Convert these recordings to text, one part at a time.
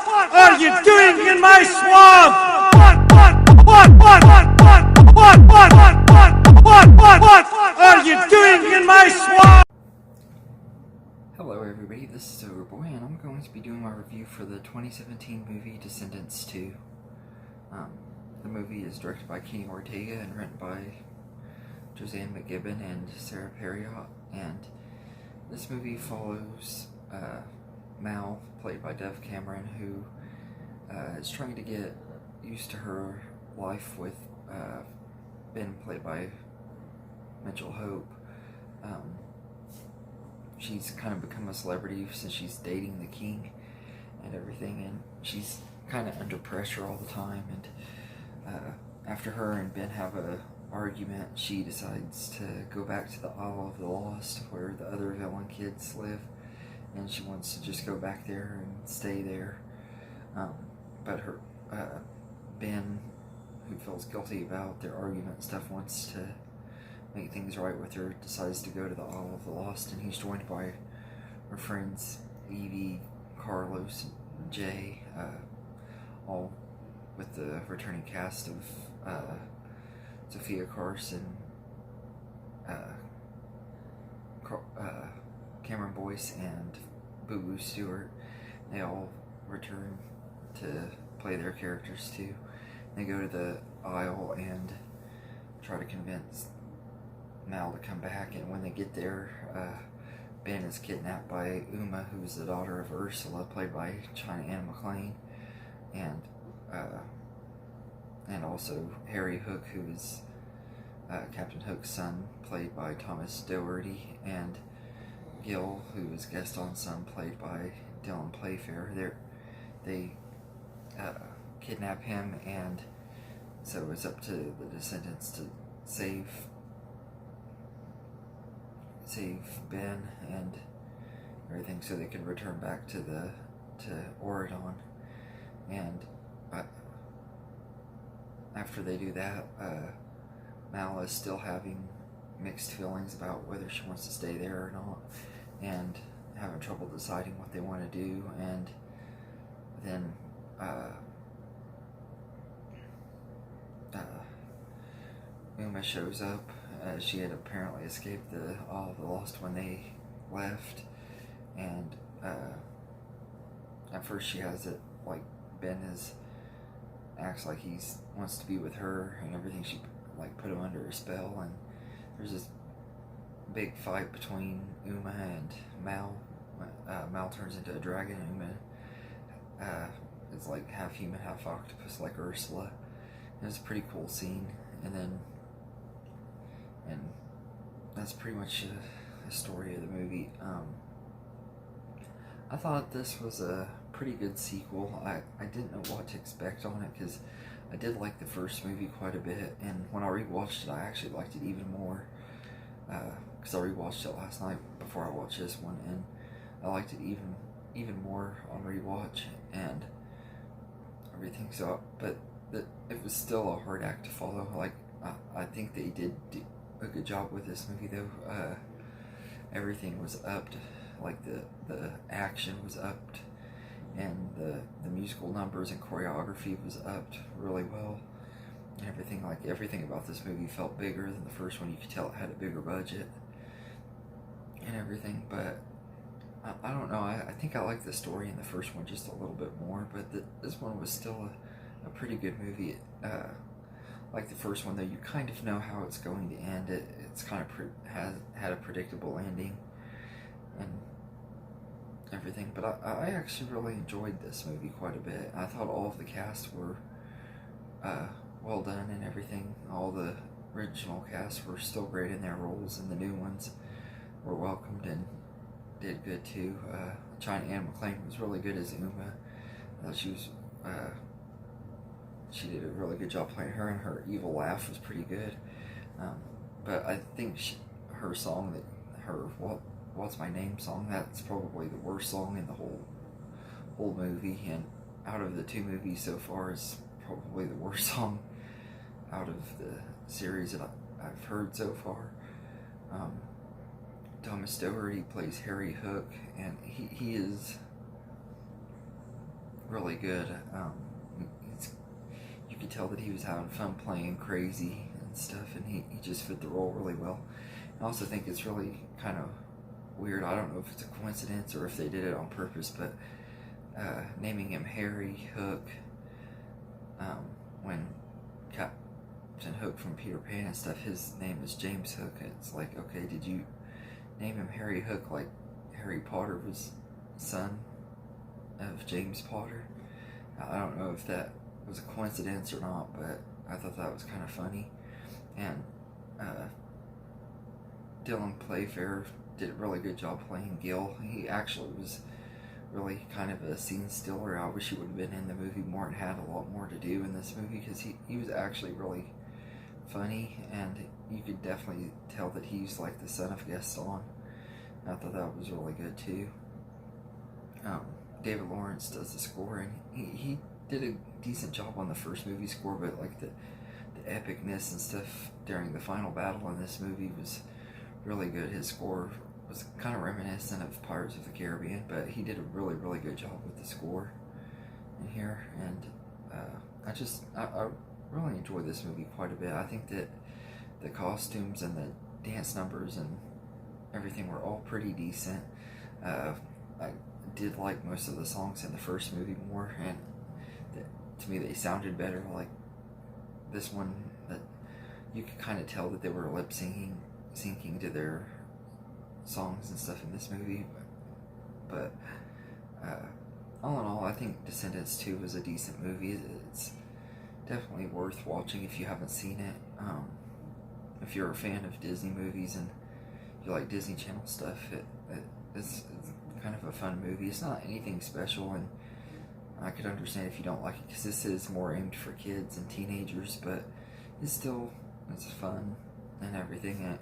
are you doing in my swamp? What are you doing in my swamp? Hello everybody, this is Overboy, and I'm going to be doing my review for the 2017 movie Descendants 2. The movie is directed by Kenny Ortega and written by Josanne McGibbon and Sarah Perriott, and this movie follows Mal, played by Dev Cameron, who is trying to get used to her life with Ben, played by Mitchell Hope. She's kind of become a celebrity since she's dating the king and everything, and she's kind of under pressure all the time, and after her and Ben have a argument, she decides to go back to the Isle of the Lost where the other villain kids live, and she wants to just go back there and stay there, but her Ben, who feels guilty about their argument and stuff, wants to make things right with her, decides to go to the Isle of the Lost, and he's joined by her friends Evie, Carlos, and Jay, all with the returning cast of Sophia Carson, Cameron Boyce, and Boo Boo Stewart. They all return to play their characters too. They go to the Isle and try to convince Mal to come back, and when they get there, Ben is kidnapped by Uma, who's the daughter of Ursula, played by China Anna McClain, and also Harry Hook, who is Captain Hook's son, played by Thomas Doherty, and Gil, who is Gaston's son, played by Dylan Playfair. They kidnap him, and so it's up to the Descendants to save Ben and everything, so they can return back to Oregon. And after they do that, Mal is still having mixed feelings about whether she wants to stay there or not, and having trouble deciding what they want to do. And then Uma shows up. She had apparently escaped the Isle of the Lost when they left, and at first she has it like Ben acts like he wants to be with her and everything. She like put him under a spell, and there's this big fight between Uma and Mal. Mal turns into a dragon, and Uma is like half human, half octopus, like Ursula. And it's a pretty cool scene, and that's pretty much the story of the movie. I thought this was a pretty good sequel. I didn't know what to expect on it, because I did like the first movie quite a bit, and when I rewatched it, I actually liked it even more, because I rewatched it last night before I watched this one, and I liked it even more on rewatch and everything. So, but it was still a hard act to follow. Like, I think they did a good job with this movie, though. Everything was upped, like the action was upped, and the musical numbers and choreography was upped really well, and everything about this movie felt bigger than the first one. You could tell it had a bigger budget and everything, but I don't know, I think I like the story in the first one just a little bit more, but this one was still a pretty good movie. Like the first one, though, you kind of know how it's going to end. It's kind of had a predictable ending and everything, but I actually really enjoyed this movie quite a bit. I thought all of the cast were well done and everything. All the original cast were still great in their roles, and the new ones were welcomed and did good too. China Anna McClain was really good as Uma. She did a really good job playing her, and her evil laugh was pretty good. But I think her song, What's My Name song, that's probably the worst song in the whole movie, and out of the two movies so far, is probably the worst song out of the series that I've heard so far. Thomas Doherty plays Harry Hook, and he is really good. You could tell that he was having fun playing crazy and stuff, and he just fit the role really well. I also think it's really kind of weird. I don't know if it's a coincidence or if they did it on purpose, but naming him Harry Hook, when Captain Hook from Peter Pan and stuff, his name is James Hook. It's like, okay, did you name him Harry Hook like Harry Potter was son of James Potter? I don't know if that was a coincidence or not, but I thought that was kind of funny. And Dylan Playfair did a really good job playing Gil. He actually was really kind of a scene stealer. I wish he would have been in the movie more and had a lot more to do in this movie, because he was actually really funny, and you could definitely tell that he's like the son of Gaston. I thought that was really good too. David Lawrence does the score, and he did a decent job on the first movie score, but like the epicness and stuff during the final battle in this movie was really good. His score was kind of reminiscent of Pirates of the Caribbean, but he did a really, really good job with the score in here, and I really enjoyed this movie quite a bit. I think that the costumes and the dance numbers and everything were all pretty decent. I did like most of the songs in the first movie more, and to me they sounded better. Like this one, that you could kind of tell that they were lip syncing to their songs and stuff in this movie. But all in all, I think Descendants 2 was a decent movie. It's definitely worth watching if you haven't seen it. If you're a fan of Disney movies and you like Disney Channel stuff, it's kind of a fun movie. It's not anything special, and I could understand if you don't like it, because this is more aimed for kids and teenagers, but it's fun and everything.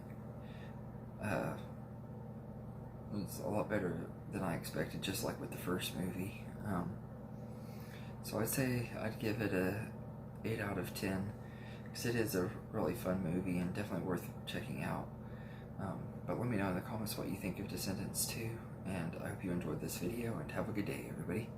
It's a lot better than I expected, just like with the first movie. So I'd say I'd give it a 8 out of 10, because it is a really fun movie and definitely worth checking out. But let me know in the comments what you think of Descendants 2, and I hope you enjoyed this video, and have a good day, everybody.